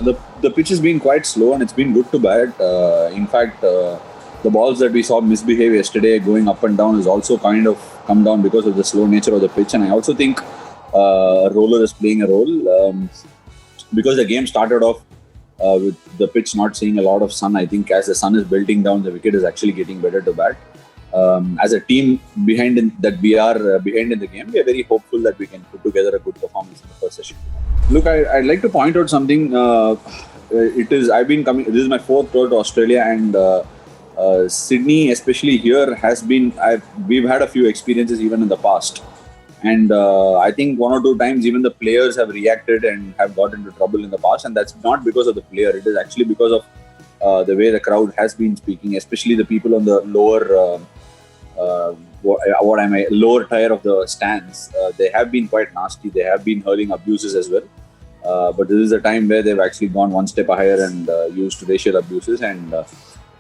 the pitch has been quite slow and it's been good to bat. In fact, the balls that we saw misbehave yesterday going up and down has also kind of come down because of the slow nature of the pitch. And I also think roller is playing a role because the game started off with the pitch not seeing a lot of sun. I think as the sun is belting down, the wicket is actually getting better to bat. As a team behind in the game, we are very hopeful that we can put together a good performance in the first session. Look, I'd like to point out something. I've been coming. This is my fourth tour to Australia, and Sydney, especially here, we've had a few experiences even in the past, and I think one or two times even the players have reacted and have got into trouble in the past, and that's not because of the player. It is actually because of the way the crowd has been speaking, especially the people on the lower lower tier of the stands. They have been quite nasty. They have been hurling abuses as well. But this is a time where they've actually gone one step higher and used racial abuses. And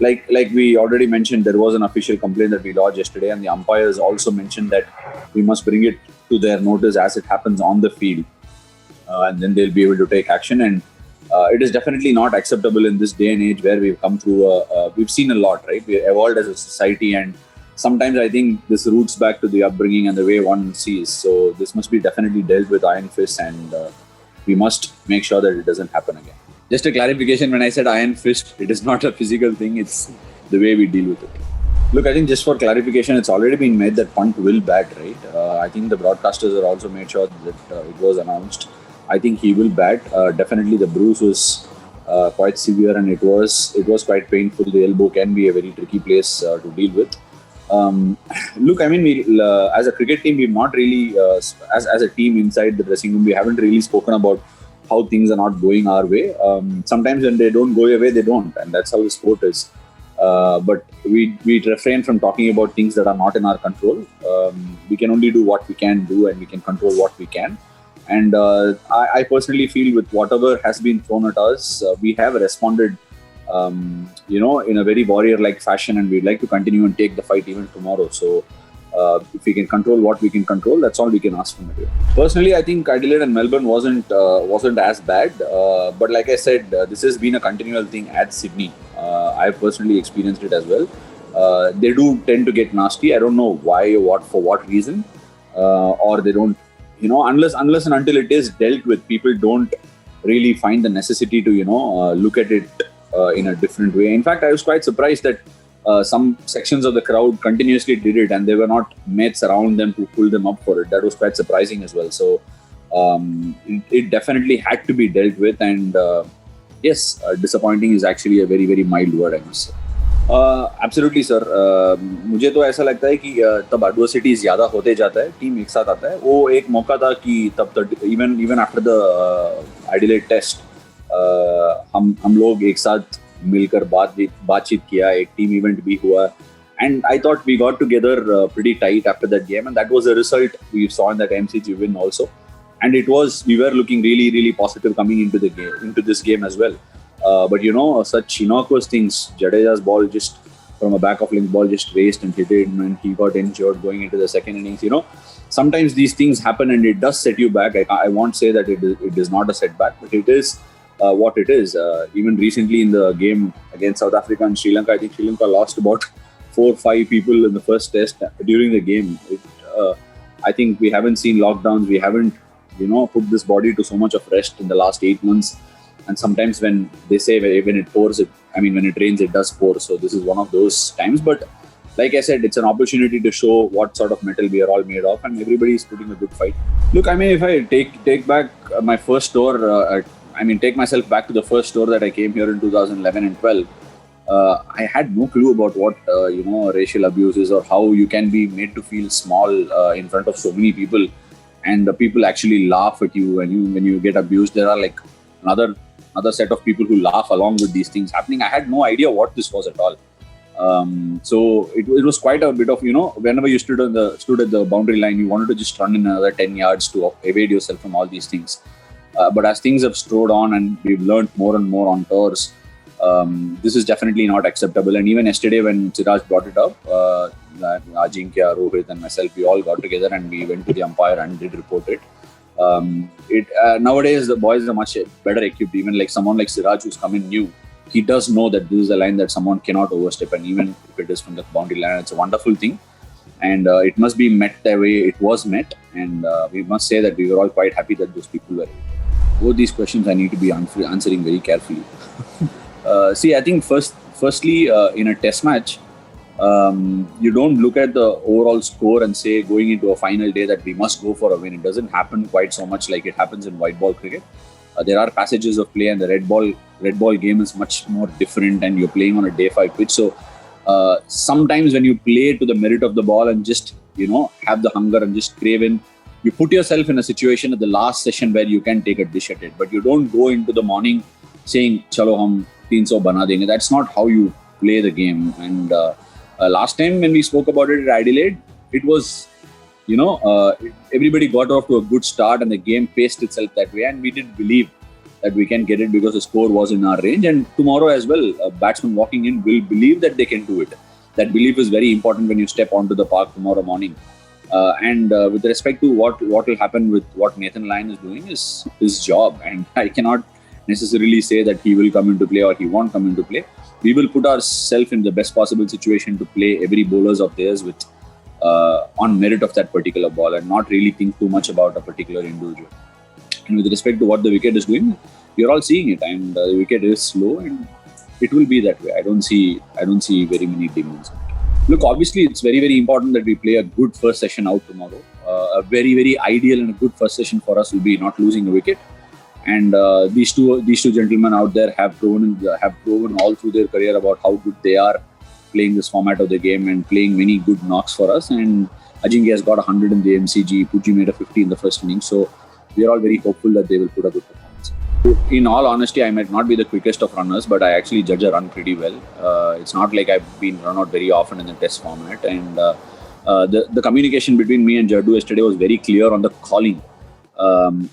like we already mentioned, there was an official complaint that we lodged yesterday, and the umpires also mentioned that we must bring it to their notice as it happens on the field, and then they'll be able to take action. And it is definitely not acceptable in this day and age where we've come through. We've seen a lot, right? We evolved as a society, and sometimes I think this roots back to the upbringing and the way one sees. So this must be definitely dealt with iron fist, and we must make sure that it doesn't happen again. Just a clarification, when I said iron fist, it is not a physical thing, it's the way we deal with it. Look, I think just for clarification, it's already been made that Punt will bat, right? I think the broadcasters have also made sure that it was announced. I think he will bat. Definitely the bruise was quite severe, and it was quite painful. The elbow can be a very tricky place to deal with. Look, I mean, as a cricket team, we've not really, as a team inside the dressing room, we haven't really spoken about how things are not going our way. Sometimes when they don't go your way, they don't, and that's how the sport is. But we refrain from talking about things that are not in our control. We can only do what we can do, and we can control what we can. And I personally feel with whatever has been thrown at us, we have responded in a very warrior-like fashion, and we'd like to continue and take the fight even tomorrow. So if we can control what we can control, that's all we can ask from it. Personally, I think Adelaide and Melbourne wasn't as bad, but like I said, this has been a continual thing at Sydney. I've personally experienced it as well. They do tend to get nasty. I don't know why, for what reason, or they don't. Unless and until it is dealt with, people don't really find the necessity to look at it in a different way. In fact, I was quite surprised that some sections of the crowd continuously did it, and there were not mates around them to pull them up for it. That was quite surprising as well. So it definitely had to be dealt with, and yes, disappointing is actually a very, very mild word, I must say. Absolutely sir, मुझे तो ऐसा लगता है कि तब adversity ज़्यादा होते जाता है, टीम एक साथ आता है. वो एक मौका था कि तब तक even after the Adelaide test हम लोग एक साथ मिलकर बातचीत किया, एक टीम इवेंट भी हुआ, and I thought we got together pretty tight after that game, and that was a result we saw in that MCG win also. And we were looking really, really positive coming into this game as well. But such innocuous things, Jadeja's ball just from a back of link ball just raced and hit it, and he got injured going into the second innings. Sometimes these things happen and it does set you back. I won't say that it is not a setback, but it is what it is. Even recently in the game against South Africa and Sri Lanka, I think Sri Lanka lost about 4 or 5 people in the first test during the game. I think we haven't seen lockdowns. We haven't, put this body to so much of rest in the last 8 months. And sometimes when they say when it pours, when it rains, it does pour. So this is one of those times. But like I said, it's an opportunity to show what sort of metal we are all made of, and everybody is putting a good fight. Look, if I take back my first tour, take myself back to the first tour that I came here in 2011 and 12. I had no clue about what racial abuse is, or how you can be made to feel small in front of so many people, and the people actually laugh at you when you get abused. There are like another set of people who laugh along with these things happening. I had no idea what this was at all. So it was quite a bit of, whenever you stood at the boundary line, you wanted to just run in another 10 yards to evade yourself from all these things. But as things have strode on and we've learned more and more on tours, this is definitely not acceptable. And even yesterday when Siraj brought it up, Ajinkya, Rohit and myself, we all got together and we went to the umpire and did report it. It nowadays the boys are much better equipped. Even like someone like Siraj who's come in new, he does know that this is a line that someone cannot overstep, and even if it is from the boundary line, it's a wonderful thing, and it must be met the way it was met, and we must say that we were all quite happy that those people were. Both these questions I need to be answering very carefully. See, I think firstly, in a test match, you don't look at the overall score and say going into a final day that we must go for a win. It doesn't happen quite so much like it happens in white ball cricket. There are passages of play, and the red ball game is much more different, and you're playing on a day 5 pitch. So sometimes when you play to the merit of the ball and just have the hunger and just crave in, you put yourself in a situation at the last session where you can take a dish at it. But you don't go into the morning saying chalo hum 300 bana denge. That's not how you play the game. And last time when we spoke about it at Adelaide, it was everybody got off to a good start and the game paced itself that way, and we did believe that we can get it because the score was in our range. And tomorrow as well, a batsman walking in will believe that they can do it. That belief is very important when you step onto the park tomorrow morning. And with respect to what will happen with what Nathan Lyon is doing is his job, and I cannot necessarily say that he will come into play or he won't come into play. We will put ourselves in the best possible situation to play every bowlers of theirs with on merit of that particular ball, and not really think too much about a particular individual. And with respect to what the wicket is doing, you're all seeing it, and the wicket is slow, and it will be that way. I don't see very many demons. Look, obviously, it's very, very important that we play a good first session out tomorrow. A very, very ideal and a good first session for us will be not losing a wicket. And these two gentlemen out there have proven all through their career about how good they are playing this format of the game and playing many good knocks for us. And Ajinkya has got 100 in the MCG. Pujji made a 50 in the first innings. So we are all very hopeful that they will put a good performance. In all honesty, I might not be the quickest of runners, but I actually judge a run pretty well. It's not like I've been run out very often in the test format. And the communication between me and Jaddu yesterday was very clear on the calling.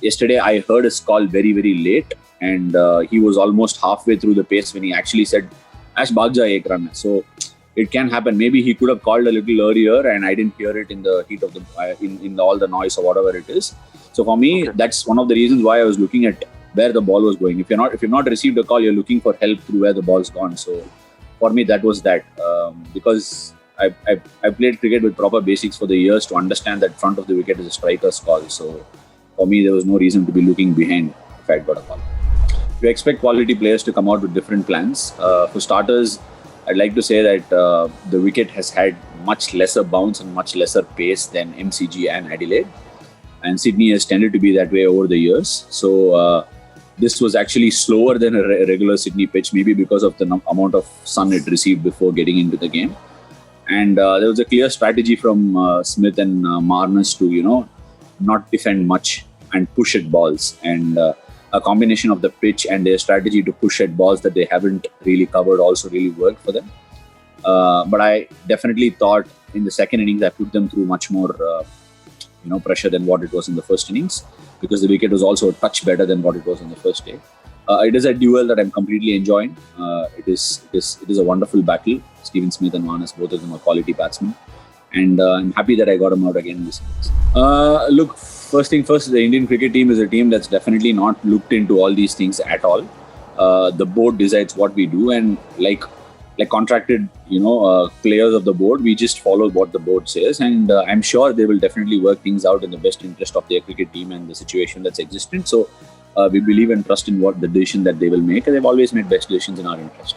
Yesterday, I heard his call very, very late, and he was almost halfway through the pace when he actually said, Ash Bhagja ek run. So it can happen. Maybe he could have called a little earlier, and I didn't hear it in the heat of the in all the noise or whatever it is. So for me, that's one of the reasons why I was looking at where the ball was going. If you've not received a call, you're looking for help through where the ball's gone. So for me, that was that, because I played cricket with proper basics for the years to understand that front of the wicket is a striker's call. So for me, there was no reason to be looking behind if I'd got a call. We expect quality players to come out with different plans. For starters, I'd like to say that the wicket has had much lesser bounce and much lesser pace than MCG and Adelaide. And Sydney has tended to be that way over the years. So this was actually slower than a regular Sydney pitch, maybe because of the amount of sun it received before getting into the game. And there was a clear strategy from Smith and Marnus to, not defend much and push at balls. And a combination of the pitch and their strategy to push at balls that they haven't really covered also really worked for them. But I definitely thought in the second innings, I put them through much more pressure than what it was in the first innings, because the wicket was also a touch better than what it was in the first day. It is a duel that I'm completely enjoying. It is a wonderful battle. Stephen Smith and Marnus, both of them are quality batsmen. And I'm happy that I got him out again in this innings. Look, first thing first, the Indian cricket team is a team that's definitely not looked into all these things at all. The board decides what we do, and like contracted, players of the board, we just follow what the board says. And I'm sure they will definitely work things out in the best interest of their cricket team and the situation that's existent. So we believe and trust in what the decision that they will make, and they've always made best decisions in our interest.